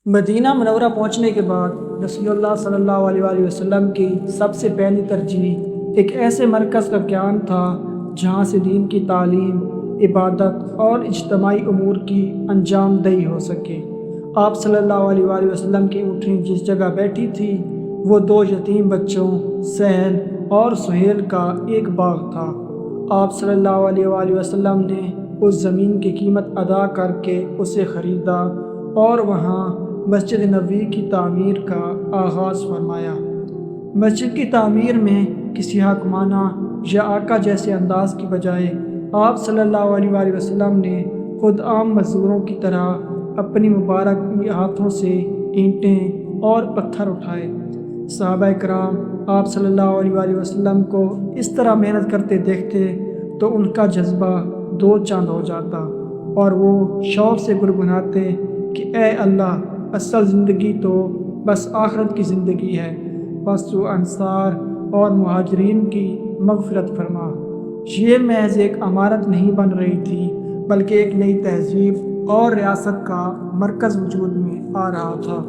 مدینہ منورہ پہنچنے کے بعد رسول اللہ صلی اللہ علیہ وآلہ وسلم کی سب سے پہلی ترجیح ایک ایسے مرکز کا قیام تھا جہاں سے دین کی تعلیم، عبادت اور اجتماعی امور کی انجام دہی ہو سکے۔ آپ صلی اللہ علیہ وآلہ وسلم کی اونٹنی جس جگہ بیٹھی تھی وہ دو یتیم بچوں سہل اور سہیل کا ایک باغ تھا۔ آپ صلی اللہ علیہ وآلہ وسلم نے اس زمین کی قیمت ادا کر کے اسے خریدا اور وہاں مسجد نبوی کی تعمیر کا آغاز فرمایا۔ مسجد کی تعمیر میں کسی حاکمانہ یا آقا جیسے انداز کی بجائے آپ صلی اللہ علیہ وآلہ وسلم نے خود عام مزدوروں کی طرح اپنی مبارک ہاتھوں سے اینٹیں اور پتھر اٹھائے۔ صحابہ کرام آپ صلی اللہ علیہ وآلہ وسلم کو اس طرح محنت کرتے دیکھتے تو ان کا جذبہ دو چاند ہو جاتا اور وہ شوق سے گنگناتے کہ اے اللہ، اصل زندگی تو بس آخرت کی زندگی ہے، بس تو انصار اور مہاجرین کی مغفرت فرما۔ یہ محض ایک عمارت نہیں بن رہی تھی بلکہ ایک نئی تہذیب اور ریاست کا مرکز وجود میں آ رہا تھا۔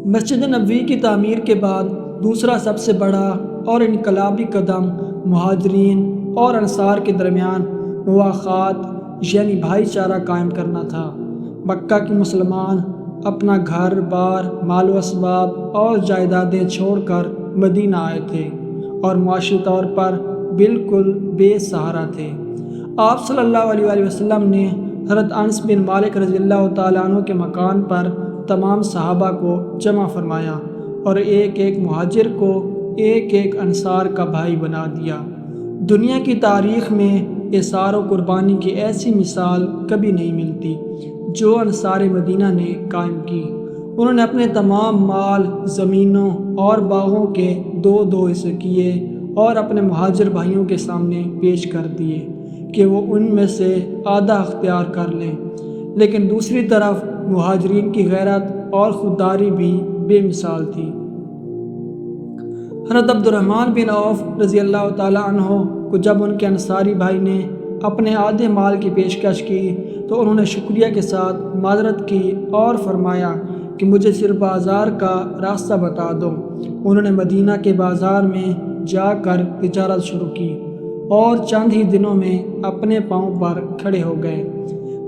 مسجد نبوی کی تعمیر کے بعد دوسرا سب سے بڑا اور انقلابی قدم مہاجرین اور انصار کے درمیان مواخات یعنی بھائی چارہ قائم کرنا تھا۔ مکہ کے مسلمان اپنا گھر بار، مال و اسباب اور جائیدادیں چھوڑ کر مدینہ آئے تھے اور معاشی طور پر بالکل بے سہارا تھے۔ آپ صلی اللہ علیہ وآلہ وسلم نے حضرت انس بن مالک رضی اللہ تعالیٰ عنہ کے مکان پر تمام صحابہ کو جمع فرمایا اور ایک ایک مہاجر کو ایک ایک انصار کا بھائی بنا دیا۔ دنیا کی تاریخ میں اثار و قربانی کی ایسی مثال کبھی نہیں ملتی جو انصار مدینہ نے قائم کی۔ انہوں نے اپنے تمام مال، زمینوں اور باغوں کے دو دو حصے کیے اور اپنے مہاجر بھائیوں کے سامنے پیش کر دیے کہ وہ ان میں سے آدھا اختیار کر لیں، لیکن دوسری طرف مہاجرین کی غیرت اور خودداری بھی بے مثال تھی۔ حضرت عبد الرحمن بن عوف رضی اللہ تعالیٰ عنہ کو جب ان کے انصاری بھائی نے اپنے آدھے مال کی پیشکش کی تو انہوں نے شکریہ کے ساتھ معذرت کی اور فرمایا کہ مجھے صرف بازار کا راستہ بتا دو۔ انہوں نے مدینہ کے بازار میں جا کر تجارت شروع کی اور چند ہی دنوں میں اپنے پاؤں پر کھڑے ہو گئے۔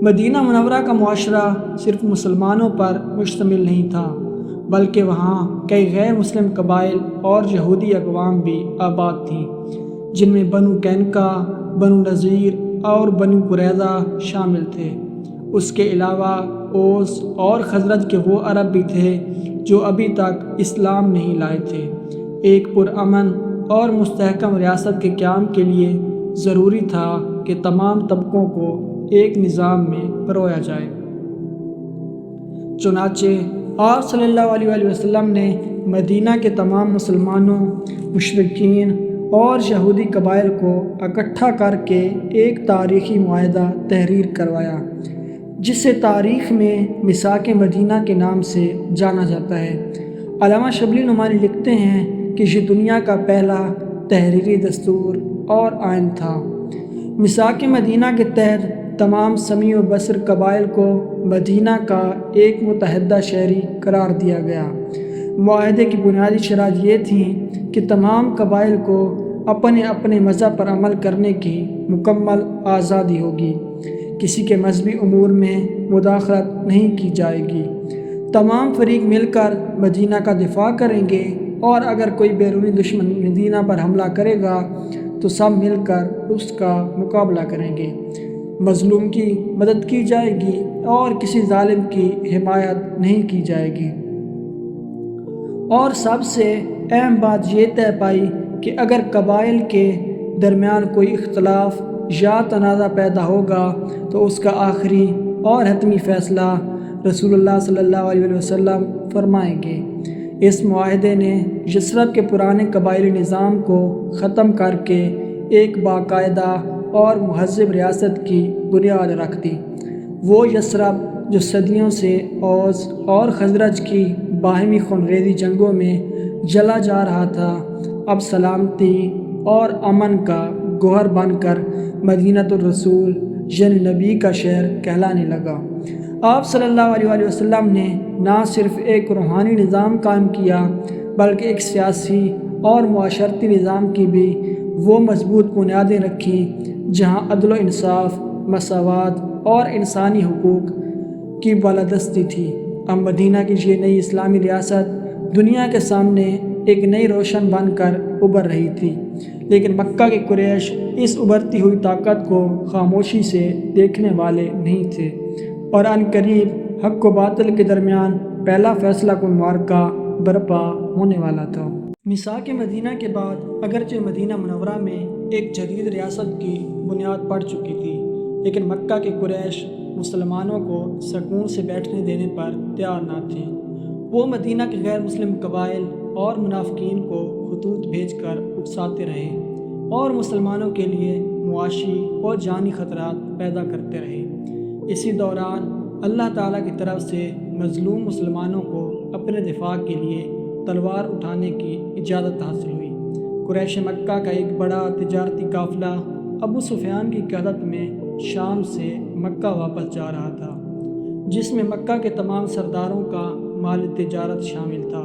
مدینہ منورہ کا معاشرہ صرف مسلمانوں پر مشتمل نہیں تھا بلکہ وہاں کئی غیر مسلم قبائل اور یہودی اقوام بھی آباد تھیں، جن میں بنو قینقاع، بنو نذیر اور بنو قریظہ شامل تھے۔ اس کے علاوہ اوس اور خزرج کے وہ عرب بھی تھے جو ابھی تک اسلام نہیں لائے تھے۔ ایک پرامن اور مستحکم ریاست کے قیام کے لیے ضروری تھا کہ تمام طبقوں کو ایک نظام میں پرویا جائے۔ چنانچہ آپ صلی اللہ علیہ وآلہ وسلم نے مدینہ کے تمام مسلمانوں، مشرکین اور یہودی قبائل کو اکٹھا کر کے ایک تاریخی معاہدہ تحریر کروایا جسے تاریخ میں میثاق مدینہ کے نام سے جانا جاتا ہے۔ علامہ شبلی نعمانی لکھتے ہیں کہ یہ دنیا کا پہلا تحریری دستور اور آئین تھا۔ میثاق مدینہ کے تحت تمام سمیع و بصر قبائل کو مدینہ کا ایک متحدہ شہری قرار دیا گیا۔ معاہدے کی بنیادی شرائط یہ تھیں کہ تمام قبائل کو اپنے اپنے مذہب پر عمل کرنے کی مکمل آزادی ہوگی، کسی کے مذہبی امور میں مداخلت نہیں کی جائے گی، تمام فریق مل کر مدینہ کا دفاع کریں گے اور اگر کوئی بیرونی دشمن مدینہ پر حملہ کرے گا تو سب مل کر اس کا مقابلہ کریں گے، مظلوم کی مدد کی جائے گی اور کسی ظالم کی حمایت نہیں کی جائے گی۔ اور سب سے اہم بات یہ طے پائی کہ اگر قبائل کے درمیان کوئی اختلاف یا تنازع پیدا ہوگا تو اس کا آخری اور حتمی فیصلہ رسول اللہ صلی اللہ علیہ وسلم فرمائیں گے۔ اس معاہدے نے یثرب کے پرانے قبائلی نظام کو ختم کر کے ایک باقاعدہ اور مہذب ریاست کی بنیاد رکھ دی۔ وہ یثرب جو صدیوں سے اوس اور خزرج کی باہمی خونریزی جنگوں میں جلا جا رہا تھا، اب سلامتی اور امن کا گوہر بن کر مدینۃ الرسول یعنی نبی کا شہر کہلانے لگا۔ آپ صلی اللہ علیہ وآلہ وسلم نے نہ صرف ایک روحانی نظام قائم کیا بلکہ ایک سیاسی اور معاشرتی نظام کی بھی وہ مضبوط بنیادیں رکھیں جہاں عدل و انصاف، مساوات اور انسانی حقوق کی بالادستی تھی۔ اب مدینہ کی یہ نئی اسلامی ریاست دنیا کے سامنے ایک نئی روشن بن کر ابھر رہی تھی، لیکن مکہ کے قریش اس ابھرتی ہوئی طاقت کو خاموشی سے دیکھنے والے نہیں تھے، اور عنقریب حق و باطل کے درمیان پہلا فیصلہ کن معرکہ برپا ہونے والا تھا۔ میثاق مدینہ کے بعد اگرچہ مدینہ منورہ میں ایک جدید ریاست کی بنیاد پڑ چکی تھی، لیکن مکہ کے قریش مسلمانوں کو سکون سے بیٹھنے دینے پر تیار نہ تھے۔ وہ مدینہ کے غیر مسلم قبائل اور منافقین کو خطوط بھیج کر اکساتے رہے اور مسلمانوں کے لیے معاشی اور جانی خطرات پیدا کرتے رہے۔ اسی دوران اللہ تعالیٰ کی طرف سے مظلوم مسلمانوں کو اپنے دفاع کے لیے تلوار اٹھانے کی اجازت حاصل ہوئی۔ قریش مکہ کا ایک بڑا تجارتی قافلہ ابو سفیان کی قیادت میں شام سے مکہ واپس جا رہا تھا، جس میں مکہ کے تمام سرداروں کا مال تجارت شامل تھا۔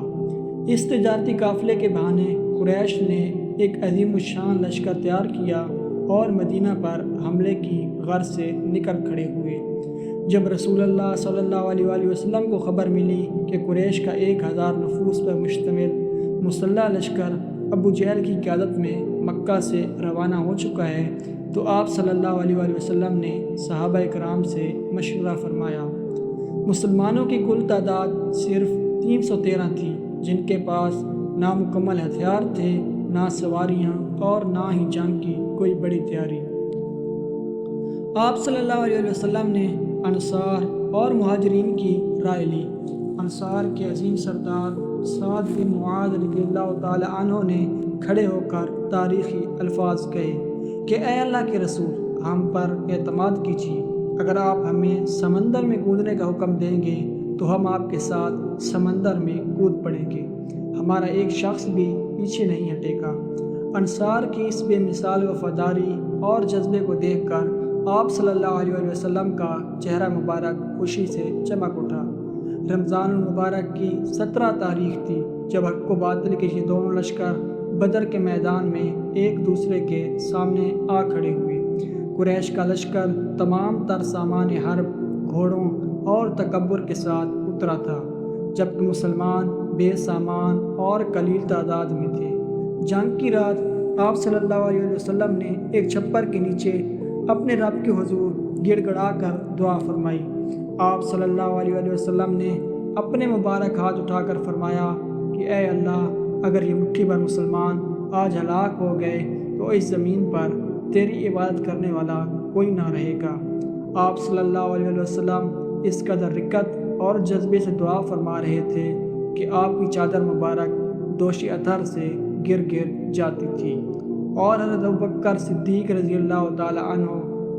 اس تجارتی قافلے کے بہانے قریش نے ایک عظیم الشان لشکر تیار کیا اور مدینہ پر حملے کی غرض سے نکل کھڑے ہوئے۔ جب رسول اللہ صلی اللہ علیہ وآلہ وسلم کو خبر ملی کہ قریش کا 1000 نفوس پر مشتمل مسلح لشکر ابو جہل کی قیادت میں مکہ سے روانہ ہو چکا ہے، تو آپ صلی اللہ علیہ وآلہ وسلم نے صحابہ کرام سے مشورہ فرمایا۔ مسلمانوں کی کل تعداد صرف 313 تھی، جن کے پاس نہ مکمل ہتھیار تھے، نہ سواریاں اور نہ ہی جنگ کی کوئی بڑی تیاری۔ آپ صلی اللہ علیہ وسلم نے انصار اور مہاجرین کی رائے لی۔ انصار کے عظیم سردار سعد بن معاذ رضی اللہ تعالی عنہ نے کھڑے ہو کر تاریخی الفاظ کہے کہ اے اللہ کے رسول، ہم پر اعتماد کیجیے، اگر آپ ہمیں سمندر میں کودنے کا حکم دیں گے تو ہم آپ کے ساتھ سمندر میں کود پڑیں گے، ہمارا ایک شخص بھی پیچھے نہیں ہٹے گا۔ انصار کی اس بے مثال وفاداری اور جذبے کو دیکھ کر آپ صلی اللہ علیہ وسلم کا چہرہ مبارک خوشی سے چمک اٹھا۔ رمضان المبارک کی 17 تاریخ تھی جب حق و باطل کے یہ دونوں لشکر بدر کے میدان میں ایک دوسرے کے سامنے آ کھڑے ہوئے۔ قریش کا لشکر تمام تر سامان حرب، گھوڑوں اور تکبر کے ساتھ اترا تھا، جبکہ مسلمان بے سامان اور قلیل تعداد میں تھے۔ جنگ کی رات آپ صلی اللہ علیہ وسلم نے ایک چھپر کے نیچے اپنے رب کے حضور گڑ گڑا کر دعا فرمائی۔ آپ صلی اللہ علیہ وسلم نے اپنے مبارک ہاتھ اٹھا کر فرمایا کہ اے اللہ، اگر یہ مٹھی بھر مسلمان آج ہلاک ہو گئے تو اس زمین پر تیری عبادت کرنے والا کوئی نہ رہے گا۔ آپ صلی اللہ علیہ وسلم اس قدر رقت اور جذبے سے دعا فرما رہے تھے کہ آپ کی چادر مبارک دوش اطہر سے گر جاتی تھی، اور حضرت ابوبکر صدیق رضی اللہ تعالی عنہ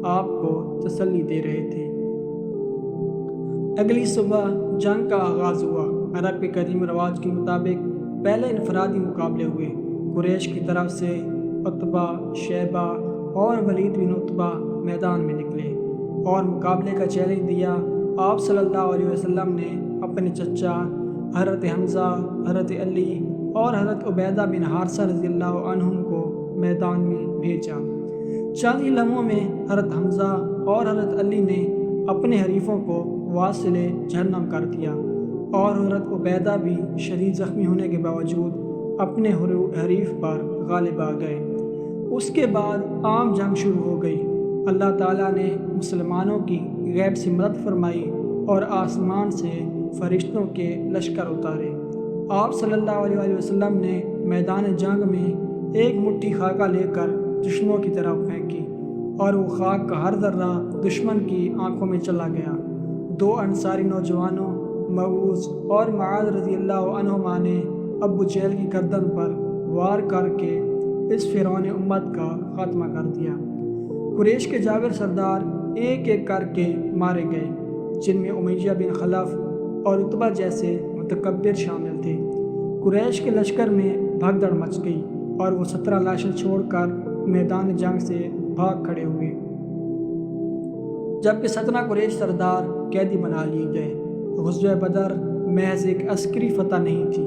آپ کو تسلی دے رہے تھے۔ اگلی صبح جنگ کا آغاز ہوا۔ عرب کے قدیم رواج کے مطابق پہلے انفرادی مقابلے ہوئے۔ قریش کی طرف سے عتبہ، شیبہ اور ولید بن عتبہ میدان میں نکلے اور مقابلے کا چیلنج دیا۔ آپ صلی اللہ علیہ وسلم نے اپنے چچا حضرت حمزہ، حضرت علی اور حضرت عبیدہ بن حارثہ رضی اللہ عنہم کو میدان میں بھیجا۔ چند ہی لمحوں میں حضرت حمزہ اور حضرت علی نے اپنے حریفوں کو واصل جہنم کر دیا، اور حضرت عبیدہ بھی شدید زخمی ہونے کے باوجود اپنے حریف پر غالب آ گئے۔ اس کے بعد عام جنگ شروع ہو گئی۔ اللہ تعالیٰ نے مسلمانوں کی غیب سے مدد فرمائی اور آسمان سے فرشتوں کے لشکر اتارے۔ آپ صلی اللہ علیہ وسلم نے میدان جنگ میں ایک مٹھی خاکہ لے کر دشمنوں کی طرف پھینکی، اور وہ خاک کا ہر ذرہ دشمن کی آنکھوں میں چلا گیا۔ 2 انصاری نوجوانوں موعوذ اور معاذ رضی اللہ عنہما نے ابو جہل کی گردن پر وار کر کے اس فرعون امت کا خاتمہ کر دیا۔ قریش کے جابر سردار ایک ایک کر کے مارے گئے، جن میں امیہ بن خلف اور عتبہ جیسے متکبر شامل تھے۔ قریش کے لشکر میں بھگدڑ مچ گئی اور وہ 17 لاشیں چھوڑ کر میدان جنگ سے بھاگ کھڑے ہوئے۔ جبکہ 17 قریش سردار قیدی بنا لیے گئے۔ غزوہ بدر محض ایک عسکری فتح نہیں تھی،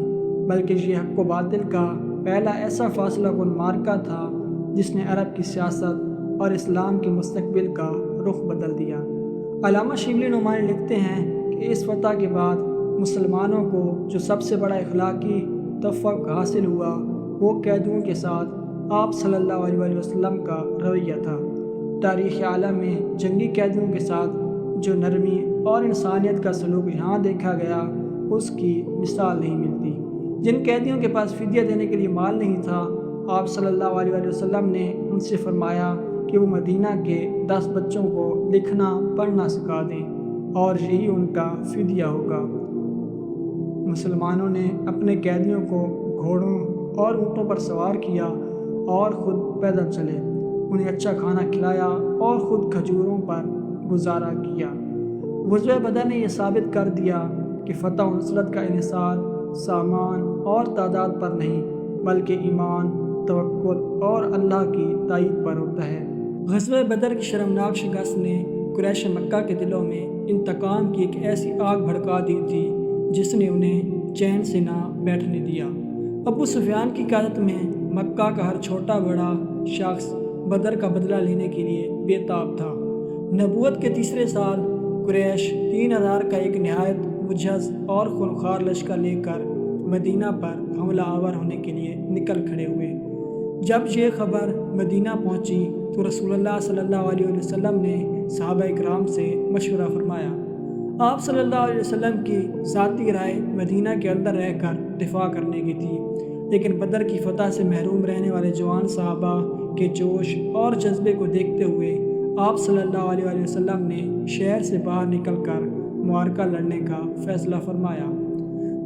بلکہ یہ حق و باطل کا پہلا ایسا فاصلہ کن معرکہ تھا جس نے عرب کی سیاست اور اسلام کے مستقبل کا رخ بدل دیا۔ علامہ شبلی نعمانی لکھتے ہیں کہ اس فتح کے بعد مسلمانوں کو جو سب سے بڑا اخلاقی تفوق حاصل ہوا وہ قیدیوں کے ساتھ آپ صلی اللہ علیہ وسلم کا رویہ تھا۔ تاریخ عالم میں جنگی قیدیوں کے ساتھ جو نرمی اور انسانیت کا سلوک یہاں دیکھا گیا اس کی مثال نہیں ملتی۔ جن قیدیوں کے پاس فدیہ دینے کے لیے مال نہیں تھا، آپ صلی اللہ علیہ وسلم نے ان سے فرمایا کہ وہ مدینہ کے 10 بچوں کو لکھنا پڑھنا سکھا دیں اور یہی ان کا فدیہ ہوگا۔ مسلمانوں نے اپنے قیدیوں کو گھوڑوں اور اونٹوں پر سوار کیا اور خود پیدل چلے، انہیں اچھا کھانا کھلایا اور خود کھجوروں پر گزارا کیا۔ غزوہ بدر نے یہ ثابت کر دیا کہ فتح و نصرت کا انحصار سامان اور تعداد پر نہیں بلکہ ایمان، توکل اور اللہ کی تائید پر ہوتا ہے۔ غزوہ بدر کی شرمناک شکست نے قریش مکہ کے دلوں میں انتقام کی ایک ایسی آگ بھڑکا دی تھی جس نے انہیں چین سے نہ بیٹھنے دیا۔ ابو سفیان کی قیادت میں مکہ کا ہر چھوٹا بڑا شخص بدر کا بدلہ لینے کے لیے بے تاب تھا۔ نبوت کے تیسرے سال قریش 3000 کا ایک نہایت مجہز اور خونخوار لشکر لے کر مدینہ پر حملہ آور ہونے کے لیے نکل کھڑے ہوئے۔ جب یہ خبر مدینہ پہنچی تو رسول اللہ صلی اللہ علیہ وسلم نے صحابہ اکرام سے مشورہ فرمایا۔ آپ صلی اللہ علیہ وسلم کی ذاتی رائے مدینہ کے اندر رہ کر دفاع کرنے کی تھی، لیکن بدر کی فتح سے محروم رہنے والے جوان صحابہ کے جوش اور جذبے کو دیکھتے ہوئے آپ صلی اللہ علیہ وسلم نے شہر سے باہر نکل کر معرکہ لڑنے کا فیصلہ فرمایا۔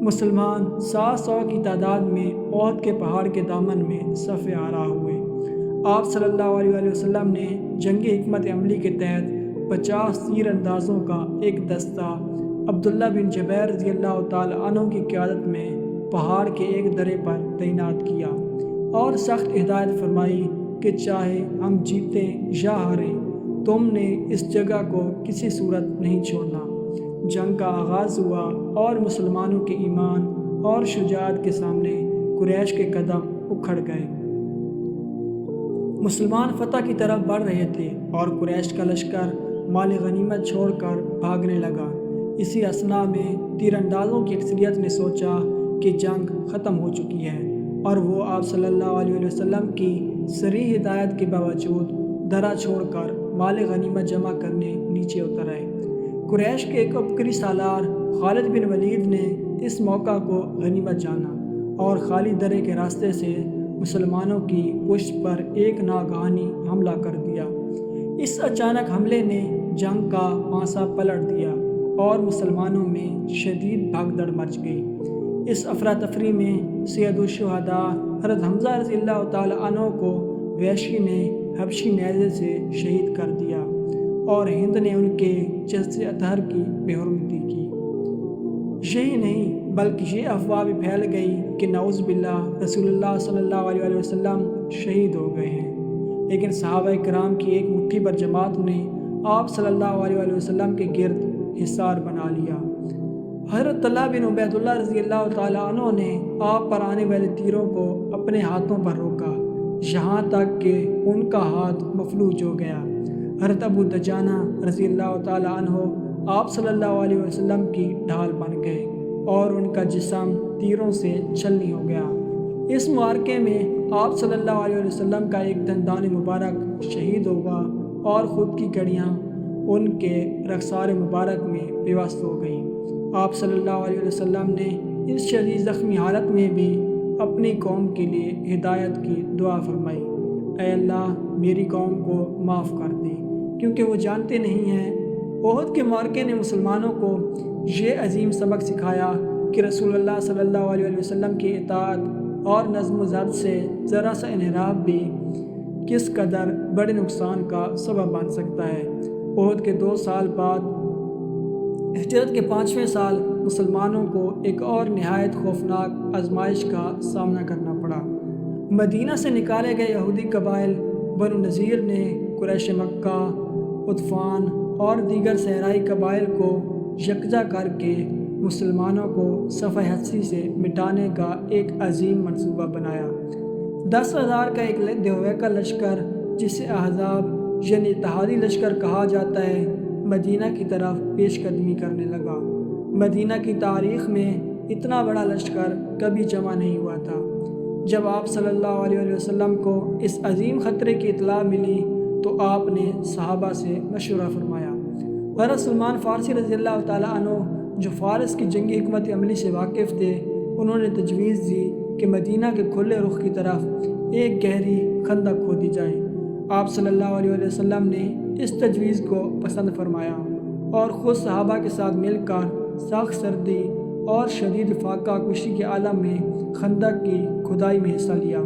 مسلمان 700 کی تعداد میں احد کے پہاڑ کے دامن میں صف آرا ہوئے۔ آپ صلی اللہ علیہ وسلم نے جنگی حکمت عملی کے تحت 50 تیر اندازوں کا ایک دستہ عبداللہ بن جبیر رضی اللہ تعالی عنہ کی قیادت میں پہاڑ کے ایک درے پر تعینات کیا اور سخت ہدایت فرمائی کہ چاہے ہم جیتیں یا ہاریں تم نے اس جگہ کو کسی صورت نہیں چھوڑنا۔ جنگ کا آغاز ہوا اور مسلمانوں کے ایمان اور شجاعت کے سامنے قریش کے قدم اکھڑ گئے۔ مسلمان فتح کی طرف بڑھ رہے تھے اور قریش کا لشکر مال غنیمت چھوڑ کر بھاگنے لگا۔ اسی اثناء میں تیر اندازوں کی اکثریت نے سوچا کہ جنگ ختم ہو چکی ہے اور وہ آپ صلی اللہ علیہ وسلم کی صریح ہدایت کے باوجود درہ چھوڑ کر مال غنیمت جمع کرنے نیچے اتر آئے۔ قریش کے ایک عبقری سالار خالد بن ولید نے اس موقع کو غنیمت جانا اور خالی درے کے راستے سے مسلمانوں کی پشت پر ایک ناگہانی حملہ کر دیا۔ اس اچانک حملے نے جنگ کا پانسا پلٹ دیا اور مسلمانوں میں شدید بھگدڑ مچ گئی۔ اس افراتفری میں سید الشہداء حضرت حمزہ رضی اللہ تعالی عنہ کو وحشی نے حبشی نیزے سے شہید کر دیا اور ہند نے ان کے جسد اطہر کی بے حرمتی کی۔ یہی نہیں بلکہ یہ افواہ بھی پھیل گئی کہ نعوذ باللہ رسول اللہ صلی اللہ علیہ وسلم شہید ہو گئے ہیں، لیکن صحابہ کرام کی ایک مٹھی پر جماعت نے آپ صلی اللہ علیہ وسلم کے گرد حصار بنا لیا۔ حضرت طلحہ بن عبید اللہ رضی اللہ تعالیٰ عنہ نے آپ پر آنے والے تیروں کو اپنے ہاتھوں پر روکا یہاں تک کہ ان کا ہاتھ مفلوج ہو گیا۔ حضرت ابو دجانہ رضی اللہ تعالیٰ عنہ آپ صلی اللہ علیہ وسلم کی ڈھال بن گئے اور ان کا جسم تیروں سے چھلنی ہو گیا۔ اس معرکے میں آپ صلی اللہ علیہ وسلم کا ایک دندان مبارک شہید ہوا اور خود کی کڑیاں ان کے رخسار مبارک میں پیوست ہو گئیں۔ آپ صلی اللہ علیہ وسلم نے اس شدید زخمی حالت میں بھی اپنی قوم کے لیے ہدایت کی دعا فرمائی، اے اللہ میری قوم کو معاف کر دے کیونکہ وہ جانتے نہیں ہیں۔ احد کے معرکے نے مسلمانوں کو یہ عظیم سبق سکھایا کہ رسول اللہ صلی اللہ علیہ وسلم کی اطاعت اور نظم و ضبط سے ذرا سا انحراف بھی کس قدر بڑے نقصان کا سبب بن سکتا ہے۔ احد کے 2 سال بعد ہجرت کے 5ویں سال مسلمانوں کو ایک اور نہایت خوفناک آزمائش کا سامنا کرنا پڑا۔ مدینہ سے نکالے گئے یہودی قبائل بنو نذیر نے قریش مکہ، غطفان اور دیگر صحرائی قبائل کو یکجا کر کے مسلمانوں کو صفحہ ہستی سے مٹانے کا ایک عظیم منصوبہ بنایا۔ 10,000 کا ایک دیوے کا لشکر، جسے احزاب یعنی اتحادی لشکر کہا جاتا ہے، مدینہ کی طرف پیش قدمی کرنے لگا۔ مدینہ کی تاریخ میں اتنا بڑا لشکر کبھی جمع نہیں ہوا تھا۔ جب آپ صلی اللہ علیہ وسلم کو اس عظیم خطرے کی اطلاع ملی تو آپ نے صحابہ سے مشورہ فرمایا۔ حضرت سلمان فارسی رضی اللہ تعالیٰ عنہ، جو فارس کی جنگی حکمت عملی سے واقف تھے، انہوں نے تجویز دی کہ مدینہ کے کھلے رخ کی طرف ایک گہری خندق کھودی جائے۔ آپ صلی اللہ علیہ وسلم نے اس تجویز کو پسند فرمایا اور خود صحابہ کے ساتھ مل کر سخت سردی اور شدید فاقہ کشی کے عالم میں خندق کی کھدائی میں حصہ لیا۔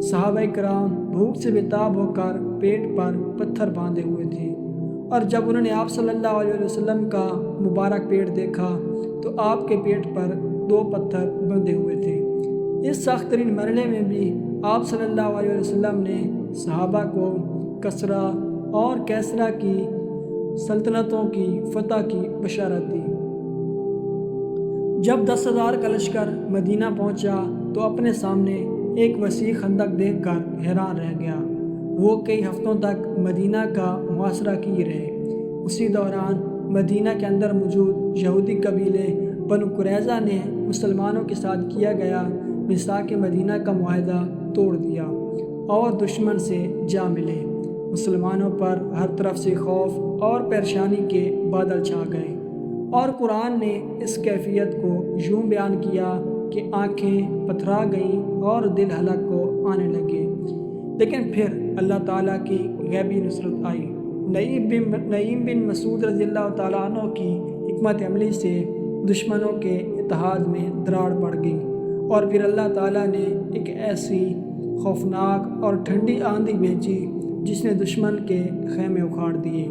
صحابہ کرام بھوک سے بےتاب ہو کر پیٹ پر پتھر باندھے ہوئے تھے، اور جب انہوں نے آپ صلی اللہ علیہ وسلم کا مبارک پیٹ دیکھا تو آپ کے پیٹ پر 2 پتھر بندھے ہوئے تھے۔ اس سخت ترین مرحلے میں بھی آپ صلی اللہ علیہ وسلم نے صحابہ کو کسرا اور کیسرا کی سلطنتوں کی فتح کی بشارت دی۔ جب 10,000 کا لشکر مدینہ پہنچا تو اپنے سامنے ایک وسیع خندق دیکھ کر حیران رہ گیا۔ وہ کئی ہفتوں تک مدینہ کا محاصرہ کیے رہے۔ اسی دوران مدینہ کے اندر موجود یہودی قبیلے بنو قریظہ نے مسلمانوں کے ساتھ کیا گیا میثاق مدینہ کا معاہدہ توڑ دیا اور دشمن سے جا ملے۔ مسلمانوں پر ہر طرف سے خوف اور پریشانی کے بادل چھا گئے، اور قرآن نے اس کیفیت کو یوں بیان کیا کہ آنکھیں پتھرا گئیں اور دل ہلاک کو آنے لگے۔ لیکن پھر اللہ تعالیٰ کی غیبی نصرت آئی۔ نعیم بن مسعود رضی اللہ تعالیٰ عنہ کی حکمت عملی سے دشمنوں کے اتحاد میں دراڑ پڑ گئی، اور پھر اللہ تعالیٰ نے ایک ایسی خوفناک اور ٹھنڈی آندھی بھیجی جس نے دشمن کے خیمے اکھاڑ دیے،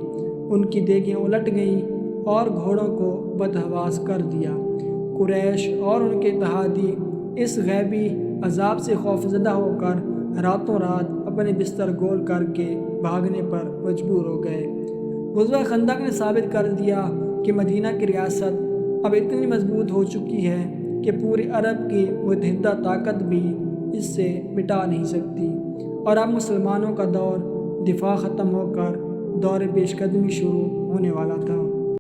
ان کی دیگیں الٹ گئیں اور گھوڑوں کو بدحواس کر دیا۔ قریش اور ان کے اتحادی اس غیبی عذاب سے خوفزدہ ہو کر راتوں رات اپنے بستر گول کر کے بھاگنے پر مجبور ہو گئے۔ غزوہ خندق نے ثابت کر دیا کہ مدینہ کی ریاست اب اتنی مضبوط ہو چکی ہے کہ پوری عرب کی متحدہ طاقت بھی اس سے مٹا نہیں سکتی، اور اب مسلمانوں کا دور دفاع ختم ہو کر دور پیش قدمی شروع ہونے والا تھا۔